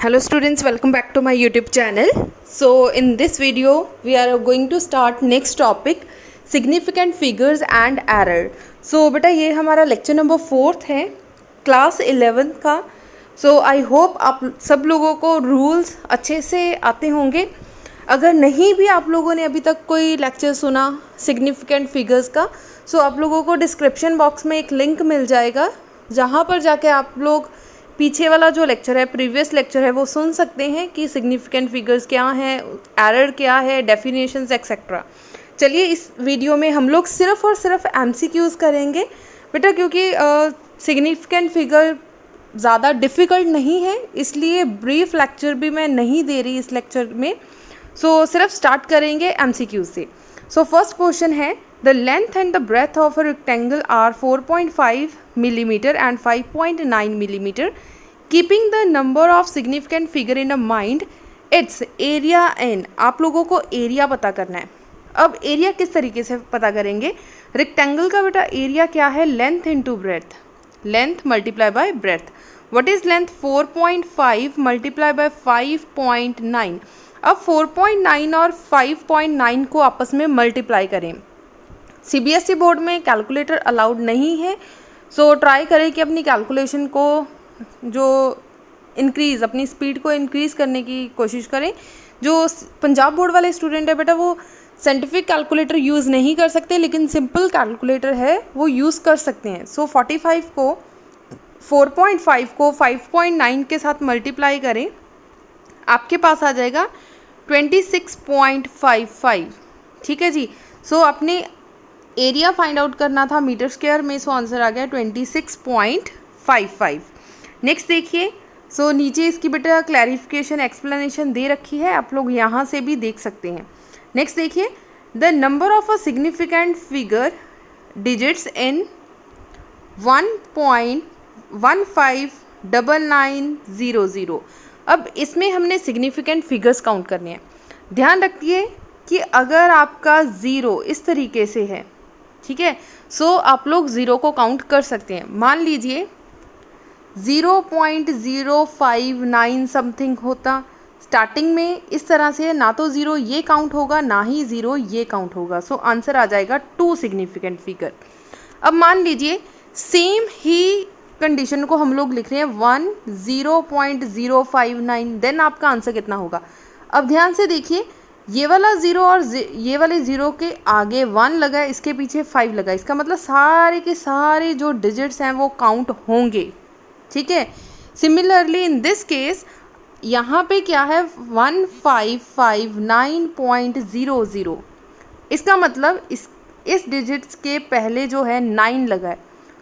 Hello students, welcome back to my YouTube channel. So in this video we are going to start next topic, significant figures and error. So बेटा ये हमारा lecture number 4 है class 11 का. So I hope आप सब लोगों को rules अच्छे से आते होंगे. अगर नहीं भी आप लोगों ने अभी तक कोई लेक्चर सुना सिग्निफिकेंट फिगर्स का, सो आप लोगों को डिस्क्रिप्शन बॉक्स में एक लिंक मिल जाएगा जहाँ पर जाके आप लोग पीछे वाला जो लेक्चर है, प्रीवियस लेक्चर है, वो सुन सकते हैं कि सिग्निफिकेंट फिगर्स क्या हैं, एरर क्या है, डेफिनेशंस एक्सेट्रा. चलिए इस वीडियो में हम लोग सिर्फ और सिर्फ एमसीक्यूज़ करेंगे बेटा, क्योंकि सिग्निफिकेंट फिगर ज़्यादा डिफ़िकल्ट नहीं है, इसलिए ब्रीफ लेक्चर भी मैं नहीं दे रही इस लेक्चर में. सो सिर्फ स्टार्ट करेंगे एमसीक्यू से. सो फर्स्ट क्वेश्चन है, the length and the breadth of a rectangle are 4.5 millimeter and 5.9 millimeter. Keeping the number of significant figure in a mind, its area n. आप लोगों को एरिया पता करना है. अब एरिया किस तरीके से पता करेंगे? रेक्टेंगल का बेटा एरिया क्या है? Length into breath, length multiply by breath. What is length? 4.5 multiply by 5.9. अब 4.9 और 5.9 को आपस में मल्टीप्लाई करें. सीबीएसई बोर्ड में कैलकुलेटर अलाउड नहीं है, सो ट्राई करें कि अपनी कैलकुलेशन को जो इंक्रीज़, अपनी स्पीड को इंक्रीज़ करने की कोशिश करें. जो पंजाब बोर्ड वाले स्टूडेंट है बेटा, वो साइंटिफिक कैलकुलेटर यूज़ नहीं कर सकते, लेकिन सिंपल कैलकुलेटर है वो यूज़ कर सकते हैं. सो 4.5 को 5.9 के साथ मल्टीप्लाई करें, आपके पास आ जाएगा 26.55. ठीक है जी. सो अपने एरिया फाइंड आउट करना था मीटर स्क्वायर में, सो आंसर आ गया 26.55. नेक्स्ट देखिए. सो नीचे इसकी बेटा क्लैरिफिकेशन एक्सप्लेनेशन दे रखी है, आप लोग यहाँ से भी देख सकते हैं. नेक्स्ट देखिए, the number of a significant figure digits in 1.159900. अब इसमें हमने सिग्निफिकेंट फिगर्स काउंट करने हैं. ध्यान रखिए कि अगर आपका ज़ीरो इस तरीके से है, ठीक है, सो आप लोग ज़ीरो को काउंट कर सकते हैं. मान लीजिए 0.059 समथिंग होता स्टार्टिंग में, इस तरह से ना तो ज़ीरो ये काउंट होगा ना ही ज़ीरो ये काउंट होगा. सो आंसर आ जाएगा 2 सिग्निफिकेंट फिगर. अब मान लीजिए सेम ही कंडीशन को हम लोग लिख रहे हैं 0.059, देन आपका आंसर कितना होगा? अब ध्यान से देखिए, ये वाला ज़ीरो और ये वाले ज़ीरो के आगे 1 लगा है, इसके पीछे 5 लगा है, इसका मतलब सारे के सारे जो डिजिट्स हैं वो काउंट होंगे. ठीक है. सिमिलरली इन दिस केस यहाँ पे क्या है? 1559.00. इसका मतलब इस डिजिट्स के पहले जो है 9 लगा है.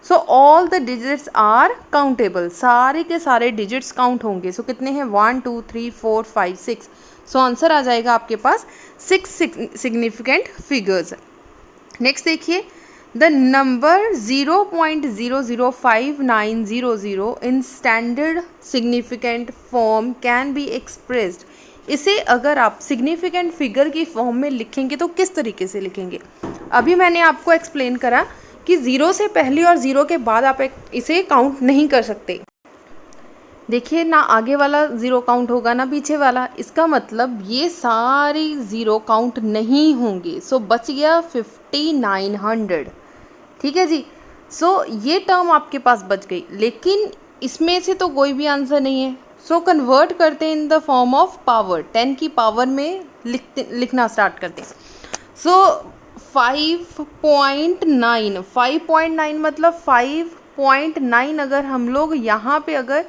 So all the digits are countable, सारे के सारे डिजिट्स काउंट होंगे. सो कितने हैं? 1 2 3 4 5 6. सो आंसर आ जाएगा आपके पास 6 सिग्निफिकेंट फिगर्स. नेक्स्ट देखिए, the number 0.005900 in standard significant form can be expressed. इसे अगर आप सिग्निफिकेंट फिगर की फॉर्म में लिखेंगे तो किस तरीके से लिखेंगे? अभी मैंने आपको एक्सप्लेन करा कि ज़ीरो से पहले और ज़ीरो के बाद आप इसे काउंट नहीं कर सकते. देखिए, ना आगे वाला ज़ीरो काउंट होगा ना पीछे वाला, इसका मतलब ये सारे ज़ीरो काउंट नहीं होंगे. सो बच गया 5900. ठीक है जी. सो ये टर्म आपके पास बच गई, लेकिन इसमें से तो कोई भी आंसर नहीं है. सो कन्वर्ट करते हैं in the form of power, 10 की पावर में लिखना स्टार्ट करते हैं. सो 5.9 मतलब 5.9 अगर हम लोग यहाँ पे अगर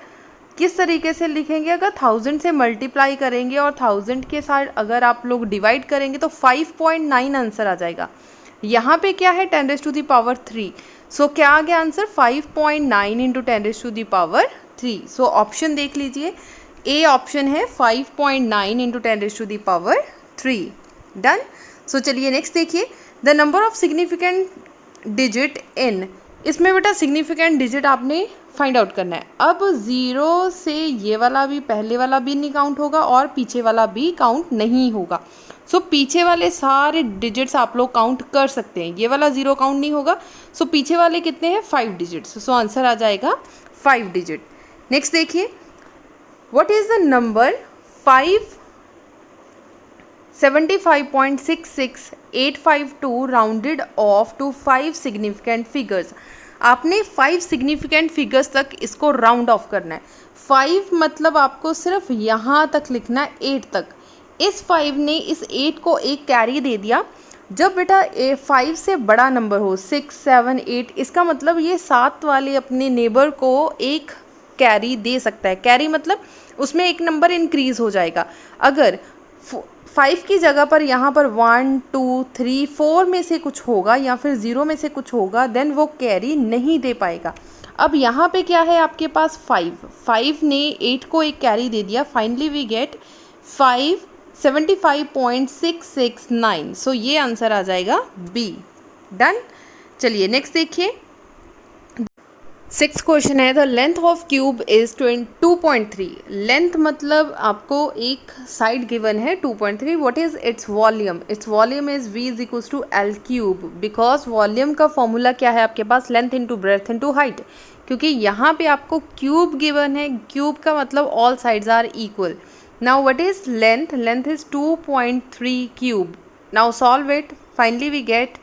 किस तरीके से लिखेंगे, अगर 1000 से मल्टीप्लाई करेंगे और 1000 के साथ अगर आप लोग डिवाइड करेंगे तो 5.9 आंसर आ जाएगा. यहाँ पे क्या है? 10⁻³ सो क्या आ गया आंसर? 5.9 इंटू 10⁻³. सो ऑप्शन देख लीजिए, ए ऑप्शन है 5.9 इंटू 10⁻³ डन. सो चलिए नेक्स्ट देखिए, the number of significant digit in. इसमें बेटा सिग्निफिकेंट डिजिट आपने फाइंड आउट करना है. अब ज़ीरो से ये वाला भी, पहले वाला भी नहीं काउंट होगा और पीछे वाला भी काउंट नहीं होगा. सो पीछे वाले सारे डिजिट्स आप लोग काउंट कर सकते हैं. ये वाला ज़ीरो काउंट नहीं होगा. सो पीछे वाले कितने हैं? 5 डिजिट्स. सो आंसर आ जाएगा 5 डिजिट. नेक्स्ट देखिए, what is the number 575.66852 rounded off to 5 significant figures. आपने 5 सिग्निफिकेंट फिगर्स तक इसको राउंड ऑफ करना है। 5 मतलब आपको सिर्फ यहाँ तक लिखना है, 8 तक। इस 5 ने इस 8 को एक कैरी दे दिया। जब बेटा 5 से बड़ा नंबर हो 6, 7, 8, इसका मतलब ये 7 वाले अपने नेबर को एक कैरी दे सकता है। कैरी मतलब उसमें एक नंबर इंक्रीज हो जाएगा। अगर 5 की जगह पर यहाँ पर 1, 2, 3, 4 में से कुछ होगा या फिर 0 में से कुछ होगा, देन वो कैरी नहीं दे पाएगा। अब यहाँ पे क्या है आपके पास 5 ने 8 को एक कैरी दे दिया। Finally we gate 575.669। सो ये आंसर आ जाएगा बी। डन। चलिए नेक्स्ट देखिए। 6th क्वेश्चन है the length of cube is 2.3। Length मतलब आपको एक साइड गिवन है 2.3। What is its volume? Its volume is v is equals to L cube. Because volume का फॉर्मूला क्या है आपके पास? Length into breadth into height. क्योंकि यहाँ पे आपको क्यूब गिवन है, क्यूब का मतलब all sides are equal. Now what is length? Length is 2.3 cube. Now solve it. Finally we get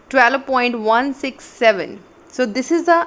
12.167। So this is the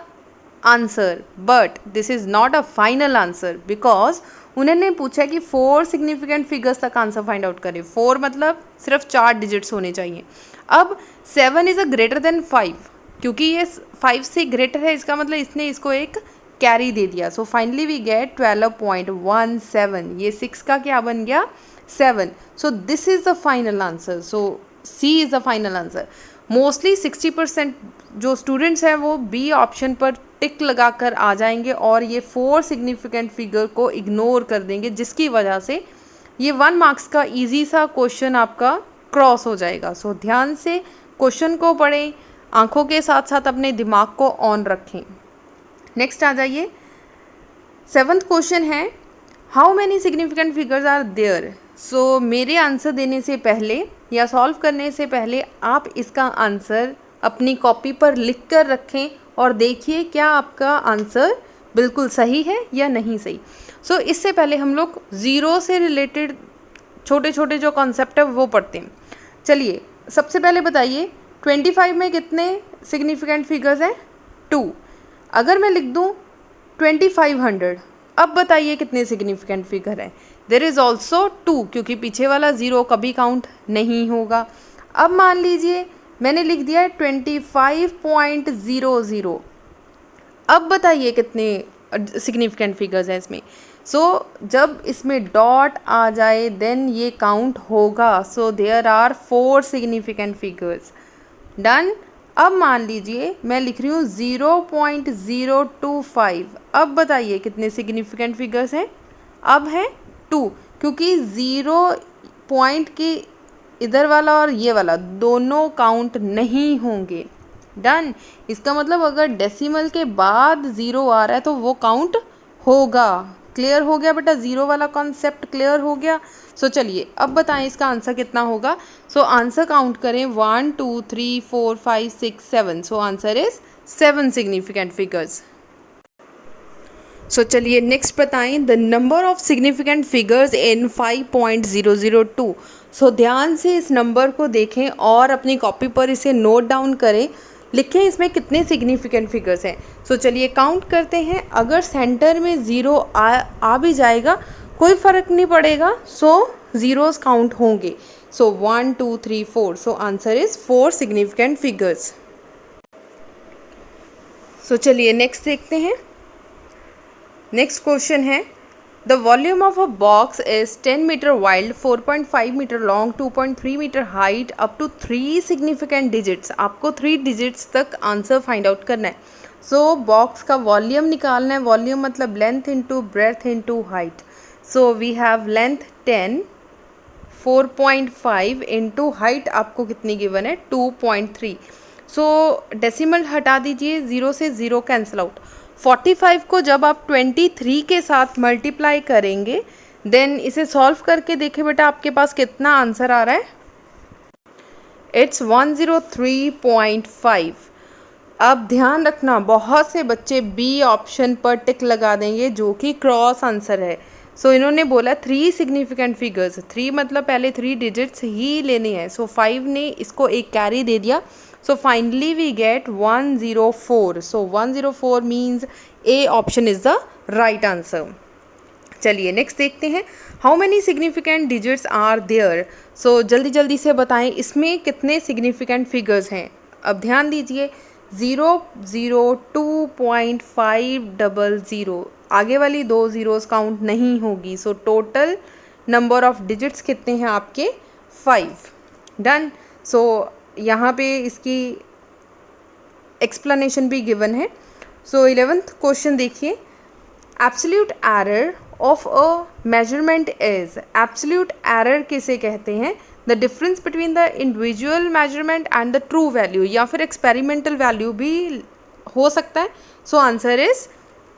answer, but this is not a final answer because उन्होंने पूछा कि 4 significant figures तक answer find out करें। 4 मतलब सिर्फ 4 digits होने चाहिए। अब 7 इज़ अ ग्रेटर देन 5, क्योंकि ये 5 से ग्रेटर है, इसका मतलब इसने इसको एक कैरी दे दिया। So finally we get 12.17। ये 6 का क्या बन गया? 7। So this is the final answer. So C is the final answer. Mostly 60% जो स्टूडेंट्स हैं वो बी ऑप्शन पर टिक लगाकर आ जाएंगे और ये 4 सिग्निफिकेंट फिगर को इग्नोर कर देंगे, जिसकी वजह से ये 1 मार्क्स का इजी सा क्वेश्चन आपका क्रॉस हो जाएगा। सो ध्यान से क्वेश्चन को पढ़ें, आंखों के साथ साथ अपने दिमाग को ऑन रखें। नेक्स्ट आ जाइए। 7th क्वेश्चन है how many significant figures are there. So मेरे आंसर देने से पहले या सॉल्व करने से पहले आप इसका आंसर अपनी कॉपी पर लिख कर रखें और देखिए क्या आपका आंसर बिल्कुल सही है या नहीं सही। सो इससे पहले हम लोग ज़ीरो से रिलेटेड छोटे छोटे जो कॉन्सेप्ट है वो पढ़ते हैं। चलिए सबसे पहले बताइए 25 में कितने सिग्निफिकेंट फिगर्स हैं? 2। अगर मैं लिख दूँ 2500, अब बताइए कितने सिग्निफिकेंट फिगर हैं? देयर इज़ ऑल्सो 2, क्योंकि पीछे वाला 0 कभी काउंट नहीं होगा। अब मान लीजिए मैंने लिख दिया है 25.00, अब बताइए कितने सिग्निफिकेंट फिगर्स हैं इसमें? सो जब इसमें डॉट आ जाए देन ये काउंट होगा। So there are 4 significant figures. Done. अब मान लीजिए मैं लिख रही हूँ 0.025, अब बताइए कितने सिग्निफिकेंट फिगर्स हैं? अब है 2, क्योंकि 0 पॉइंट की इधर वाला और ये वाला दोनों काउंट नहीं होंगे। डन। इसका मतलब अगर डेसिमल के बाद 0 आ रहा है तो वो काउंट होगा। क्लियर हो गया बेटा? 0 वाला कॉन्सेप्ट क्लियर हो गया। सो चलिए अब बताएं इसका आंसर कितना होगा। सो आंसर काउंट करें 1 2 3 4 5 6 7। So answer is 7 significant figures. So चलिए नेक्स्ट बताएं the number of significant figures in 5.002। So ध्यान से इस नंबर को देखें और अपनी कॉपी पर इसे नोट डाउन करें, लिखें इसमें कितने सिग्निफिकेंट फिगर्स हैं। सो चलिए काउंट करते हैं। अगर सेंटर में 0 आ भी जाएगा कोई फ़र्क नहीं पड़ेगा। सो ज़ीरोस काउंट होंगे। So 1 2 3 4। So answer is 4 significant figures. So चलिए नेक्स्ट देखते हैं। नेक्स्ट क्वेश्चन है the volume of a box is 10 metre wide, 4.5 metre long, 2.3 metre height, up to 3 significant digits. आपको 3 डिजिट्स तक आंसर फाइंड आउट करना है। सो box का volume निकालना है। वॉल्यूम मतलब length into breadth into height. So we have length 10, 4.5 into height आपको कितनी गिवन है? 2.3। सो डेसिमल हटा दीजिए, 0 से 0 कैंसिल आउट। 45 को जब आप 23 के साथ मल्टीप्लाई करेंगे देन इसे सॉल्व करके देखें बेटा आपके पास कितना आंसर आ रहा है। इट्स 103.5। अब ध्यान रखना बहुत से बच्चे बी ऑप्शन पर टिक लगा देंगे जो कि क्रॉस आंसर है। सो इन्होंने बोला 3 सिग्निफिकेंट फिगर्स, 3 मतलब पहले 3 डिजिट्स ही लेने हैं। सो 5 ने इसको एक कैरी दे दिया। So finally we get 104। So 104 means A option is the right answer. चलिए नेक्स्ट देखते हैं, how many significant digits are there. So जल्दी जल्दी से बताएं इसमें कितने सिग्निफिकेंट फिगर्स हैं। अब ध्यान दीजिए 002.500, आगे वाली 2 ज़ीरोज़ काउंट नहीं होगी। So total number of digits कितने हैं आपके 5। डन। सो यहाँ पे इसकी एक्सप्लेनेशन भी गिवन है। सो 11th क्वेश्चन देखिए, absolute error of a measurement is. Absolute error किसे कहते हैं? The difference between the individual measurement and the true value, या फिर एक्सपेरिमेंटल वैल्यू भी हो सकता है। So answer is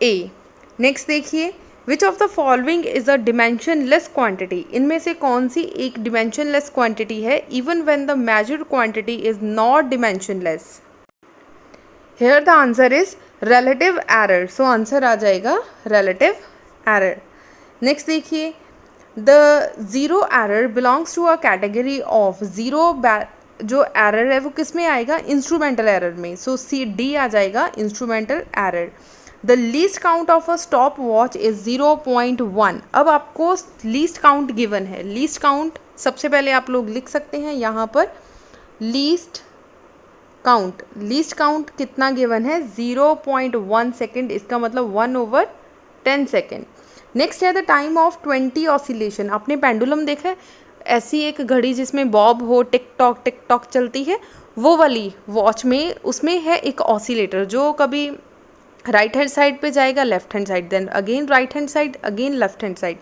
A. Next देखिए, which of the following is a dimensionless quantity. इनमें से कौन सी एक डिमेंशनलेस क्वांटिटी है even when the measured quantity is not dimensionless. Here the answer is relative error। So answer आ जाएगा relative error। Next देखिए, the zero error belongs to a category of. Zero जो एरर है वो किस में आएगा? इंस्ट्रूमेंटल एरर में। सो सी डी आ जाएगा instrumental error. The least count of a stop watch is 0.1। अब आपको लीस्ट काउंट गिवन है। लीस्ट काउंट सबसे पहले आप लोग लिख सकते हैं यहाँ पर, लीस्ट काउंट कितना गिवन है? 0.1 सेकेंड, इसका मतलब 1/10 सेकेंड। नेक्स्ट है द टाइम ऑफ 20 ऑसिलेशन। आपने पेंडुलम देखा है, ऐसी एक घड़ी जिसमें बॉब हो, टिक टॉक चलती है, वो वाली वॉच में उसमें है एक ऑसिलेटर जो कभी राइट हैंड साइड पे जाएगा, left hand side, then again right hand side, again left hand side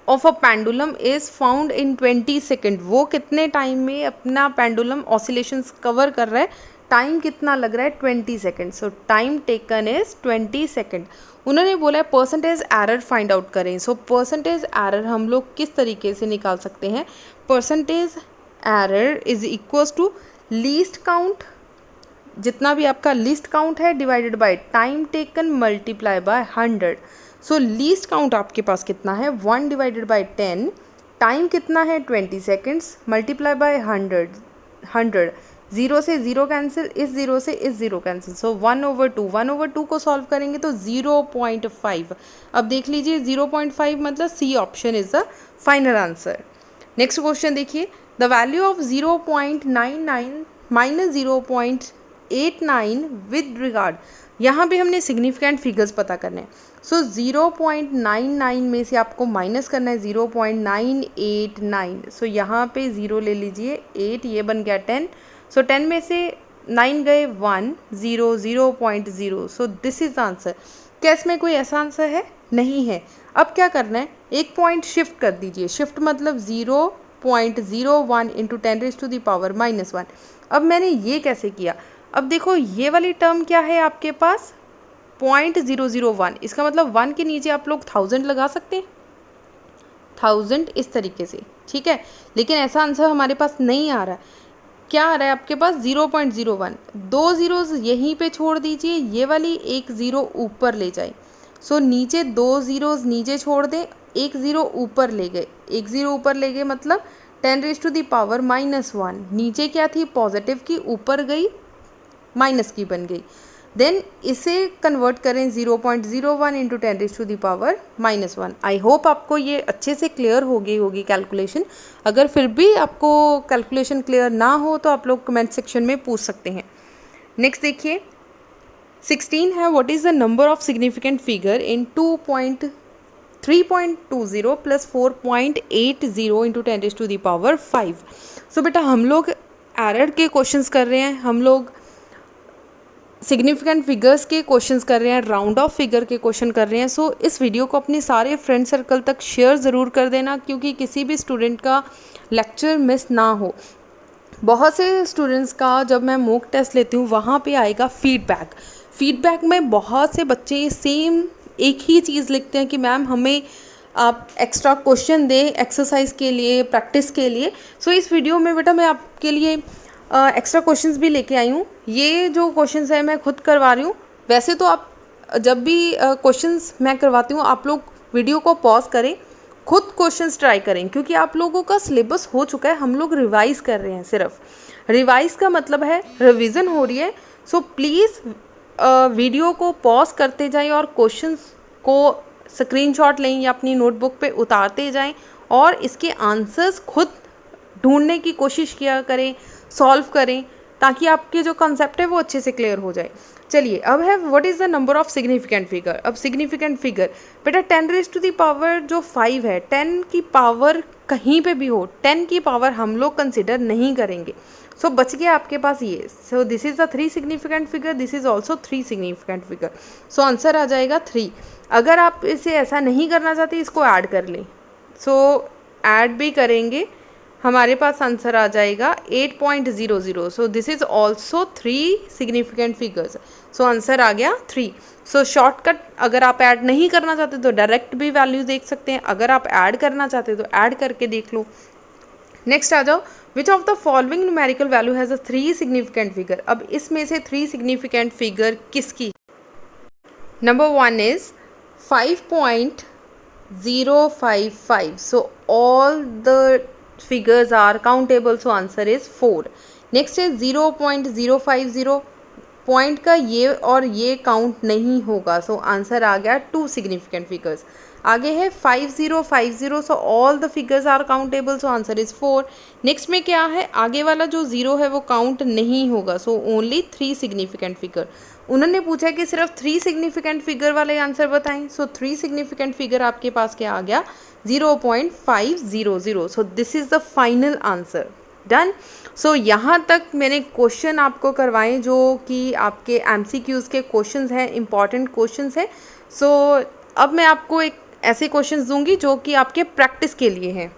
of a pendulum is found in 20 second. वो कितने टाइम में अपना पेंडुलम ऑसिलेशंस कवर कर रहा है, टाइम कितना लग रहा है? 20 second. So time taken is 20 second. उन्होंने बोला है परसेंटेज एरर फाइंड आउट करें। सो परसेंटेज एरर हम लोग किस तरीके से निकाल सकते हैं? Percentage error is equals to least count, जितना भी आपका लीस्ट काउंट है, divided by time taken multiply by 100। So least count आपके पास कितना है? 1 डिवाइडेड बाय 10, टाइम कितना है? 20 सेकेंड्स, मल्टीप्लाई बाय 100। 0 से 0 कैंसिल, इस 0 से इस 0 कैंसिल। सो 1/2, 1/2 को सॉल्व करेंगे तो 0.5। अब देख लीजिए 0.5 मतलब C option is the final answer. Next question देखिए, the value of 0.99 minus 0.89 with regard. यहाँ पे हमने सिग्निफिकेंट फिगर्स पता करने हैं। सो 0.99 में से आपको माइनस करना है 0.989। सो यहाँ पे 0 ले लीजिए, 8, ये बन गया 10। सो 10 में से 9 गए 1, 0, 0.0। सो दिस इज आंसर। क्या इसमें कोई ऐसा आंसर है? नहीं है। अब क्या करना है, एक पॉइंट शिफ्ट कर दीजिए। शिफ्ट मतलब 0.01 इंटू 10⁻⁻1। अब मैंने ये कैसे किया? अब देखो ये वाली टर्म क्या है आपके पास? 0.001। इसका मतलब 1 के नीचे आप लोग 1000 लगा सकते हैं, 1000 इस तरीके से, ठीक है। लेकिन ऐसा आंसर हमारे पास नहीं आ रहा है। क्या आ रहा है आपके पास? 0.01। 2 ज़ीरोज़ यहीं पे छोड़ दीजिए, ये वाली एक ज़ीरो ऊपर ले जाए। सो नीचे 2 ज़ीरोज़ नीचे छोड़ दें, एक ज़ीरो ऊपर ले गए, एक ज़ीरो ऊपर ले गए मतलब 10⁻⁻1। नीचे क्या थी? पॉजिटिव की, ऊपर गई माइनस की बन गई। देन इसे कन्वर्ट करें 0.01 इंटू 10⁻⁻1। आई होप आपको ये अच्छे से क्लियर हो गई होगी कैलकुलेशन। अगर फिर भी आपको कैलकुलेशन क्लियर ना हो तो आप लोग कमेंट सेक्शन में पूछ सकते हैं। नेक्स्ट देखिए 16 है, what is the number of significant figure in 3.20 plus 4.80 into 10⁻5। सो बेटा हम लोग एरर के क्वेश्चंस कर रहे हैं, हम लोग सिग्निफिकेंट फिगर्स के क्वेश्चंस कर रहे हैं, राउंड ऑफ फिगर के क्वेश्चन कर रहे हैं। सो इस वीडियो को अपने सारे फ्रेंड सर्कल तक शेयर ज़रूर कर देना, क्योंकि किसी भी स्टूडेंट का लेक्चर मिस ना हो। बहुत से स्टूडेंट्स का जब मैं मॉक टेस्ट लेती हूँ वहाँ पे आएगा फीडबैक में बहुत से बच्चे सेम एक ही चीज़ लिखते हैं कि मैम हमें आप एक्स्ट्रा क्वेश्चन दें एक्सरसाइज के लिए, प्रैक्टिस के लिए। सो इस वीडियो में बेटा मैं आपके लिए एक्स्ट्रा क्वेश्चंस भी लेके आई हूँ। ये जो क्वेश्चंस है मैं खुद करवा रही हूँ। वैसे तो आप जब भी क्वेश्चंस मैं करवाती हूँ आप लोग वीडियो को पॉज करें, खुद क्वेश्चंस ट्राई करें, क्योंकि आप लोगों का सिलेबस हो चुका है, हम लोग रिवाइज़ कर रहे हैं। सिर्फ रिवाइज़ का मतलब है रिवीजन हो रही है। सो प्लीज़ वीडियो को पॉज करते जाएं और क्वेश्चंस को स्क्रीनशॉट लें या अपनी नोटबुक पे उतारते जाएं और इसके आंसर्स खुद ढूंढने की कोशिश किया करें, सॉल्व करें, ताकि आपके जो कॉन्सेप्ट है वो अच्छे से क्लियर हो जाए। चलिए, अब है what is the number of significant figure. अब सिग्निफिकेंट फिगर बेटा 10 रेज़ टू द पावर जो 5 है, 10 की पावर कहीं पे भी हो, 10 की पावर हम लोग कंसिडर नहीं करेंगे। सो बच गया आपके पास ये। So this is the 3 significant figure, this is also 3 significant figure. So answer आ जाएगा 3। अगर आप इसे ऐसा नहीं करना चाहते, इसको ऐड कर लें। सो ऐड भी करेंगे, हमारे पास आंसर आ जाएगा 8.00। So this is also 3 significant figures. So answer आ गया 3। सो शॉर्टकट, अगर आप ऐड नहीं करना चाहते तो डायरेक्ट भी वैल्यू देख सकते हैं, अगर आप ऐड करना चाहते तो ऐड करके देख लो। नेक्स्ट आ जाओ, विच of the following numerical value has a 3 significant figure. अब इसमें से 3 सिग्निफिकेंट फिगर किसकी? Number 1 is 5.055. So all the figures are countable, so answer is 4. Next है 0.050, पॉइंट का ये और ये काउंट नहीं होगा, सो आंसर आ गया 2 सिग्निफिकेंट फिगर्स। आगे है 5050, so all the figures are countable, so answer is 4। Next में क्या है, आगे वाला जो 0 है वो काउंट नहीं होगा, सो ओनली 3 सिग्निफिकेंट फिगर। उन्होंने पूछा कि सिर्फ 3 सिग्निफिकेंट फिगर वाले आंसर बताएं, सो 3 सिग्निफिकेंट फिगर आपके पास क्या आ गया? 0.500। So this is the final answer. Done. So यहाँ तक मैंने क्वेश्चन आपको करवाए जो कि आपके एमसीक्यूज़ के क्वेश्चंस हैं, इंपॉर्टेंट क्वेश्चंस हैं। सो अब मैं आपको एक ऐसे क्वेश्चंस दूंगी जो कि आपके प्रैक्टिस के लिए हैं।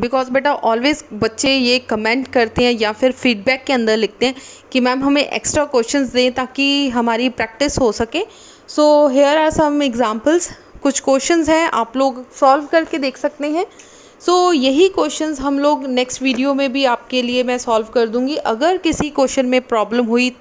बिकॉज बेटा ऑलवेज बच्चे ये कमेंट करते हैं या फिर फीडबैक के अंदर लिखते हैं कि मैम हमें एक्स्ट्रा क्वेश्चंस दें ताकि हमारी प्रैक्टिस हो सके। So here are some examples. कुछ क्वेश्चंस हैं, आप लोग सॉल्व करके देख सकते हैं। सो यही क्वेश्चंस हम लोग नेक्स्ट वीडियो में भी आपके लिए मैं सॉल्व कर दूंगी। अगर किसी क्वेश्चन में प्रॉब्लम हुई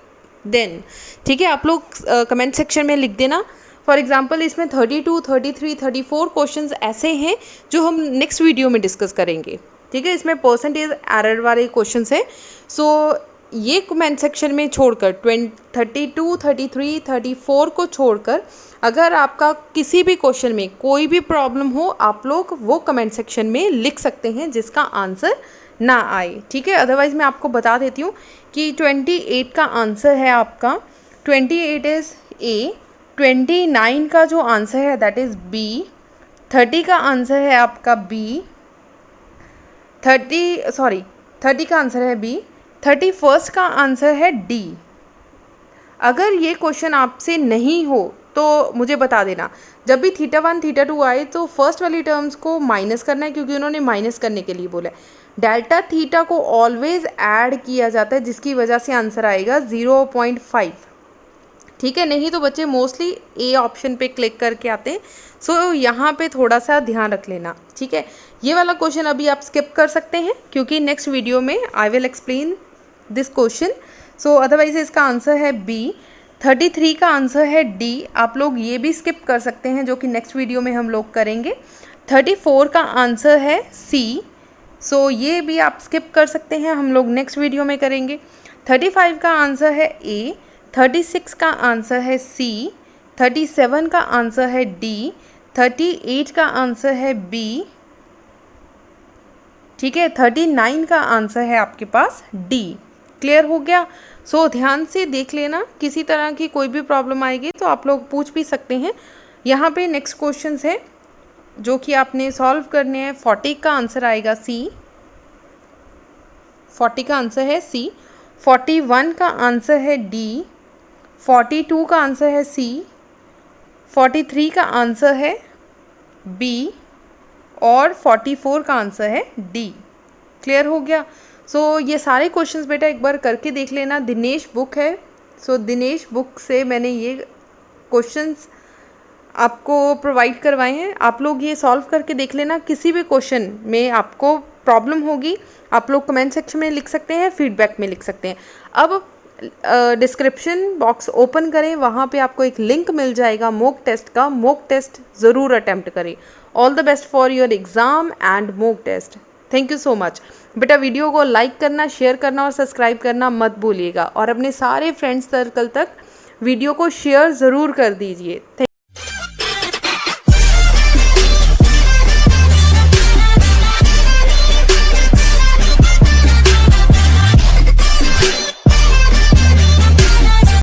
देन ठीक है, आप लोग कमेंट सेक्शन में लिख देना। फॉर एग्जाम्पल इसमें 32, 33, 34 क्वेश्चंस ऐसे हैं जो हम नेक्स्ट वीडियो में डिस्कस करेंगे। ठीक है, इसमें परसेंटेज एरर वाले क्वेश्चंस हैं। सो ये कमेंट सेक्शन में छोड़कर 32, 33, 34 को छोड़कर अगर आपका किसी भी क्वेश्चन में कोई भी प्रॉब्लम हो, आप लोग वो कमेंट सेक्शन में लिख सकते हैं जिसका आंसर ना आए। ठीक है, अदरवाइज़ मैं आपको बता देती हूँ कि 28 का आंसर है आपका, 28 इज़ ए, 29 का जो आंसर है दैट इज़ बी, 30 का आंसर है आपका बी, 30 का आंसर है बी, 31 का आंसर है डी। अगर ये क्वेश्चन आपसे नहीं हो तो मुझे बता देना। जब भी θ1 θ2 आए तो फर्स्ट वाली टर्म्स को माइनस करना है, क्योंकि उन्होंने माइनस करने के लिए बोला है। डेल्टा थीटा को ऑलवेज ऐड किया जाता है, जिसकी वजह से आंसर आएगा 0.5। ठीक है, नहीं तो बच्चे मोस्टली ए ऑप्शन पे क्लिक करके आते हैं। सो यहाँ पे थोड़ा सा ध्यान रख लेना। ठीक है, ये वाला क्वेश्चन अभी आप स्किप कर सकते हैं क्योंकि नेक्स्ट वीडियो में I will explain this question. So otherwise इसका आंसर है बी, 33 का आंसर है डी। आप लोग ये भी स्किप कर सकते हैं जो कि नेक्स्ट वीडियो में हम लोग करेंगे। 34 का आंसर है सी, सो ये भी आप स्किप कर सकते हैं, हम लोग नेक्स्ट वीडियो में करेंगे। 35 का आंसर है ए, 36 का आंसर है सी, 37 का आंसर है डी, 38 का आंसर है बी। ठीक है, 39 का आंसर है आपके पास डी। क्लियर हो गया? सो ध्यान से देख लेना, किसी तरह की कोई भी प्रॉब्लम आएगी तो आप लोग पूछ भी सकते हैं। यहाँ पे नेक्स्ट क्वेश्चंस है जो कि आपने सॉल्व करने हैं। 40 का आंसर आएगा सी, 40 का आंसर है सी, 41 का आंसर है डी, 42 का आंसर है सी, 43 का आंसर है बी और 44 का आंसर है डी। क्लियर हो गया? सो ये सारे क्वेश्चंस बेटा एक बार करके देख लेना। दिनेश बुक है, सो दिनेश बुक से मैंने ये क्वेश्चंस आपको प्रोवाइड करवाए हैं। आप लोग ये सॉल्व करके देख लेना। किसी भी क्वेश्चन में आपको प्रॉब्लम होगी आप लोग कमेंट सेक्शन में लिख सकते हैं, फीडबैक में लिख सकते हैं। अब डिस्क्रिप्शन बॉक्स ओपन करें, वहाँ पे आपको एक लिंक मिल जाएगा मॉक टेस्ट का। मॉक टेस्ट ज़रूर अटेम्प्ट करें। All the best for your exam and mock test. Thank you so much. बेटा वीडियो को लाइक करना, शेयर करना और सब्सक्राइब करना मत भूलिएगा, और अपने सारे फ्रेंड्स सर्कल तक वीडियो को शेयर ज़रूर कर दीजिए।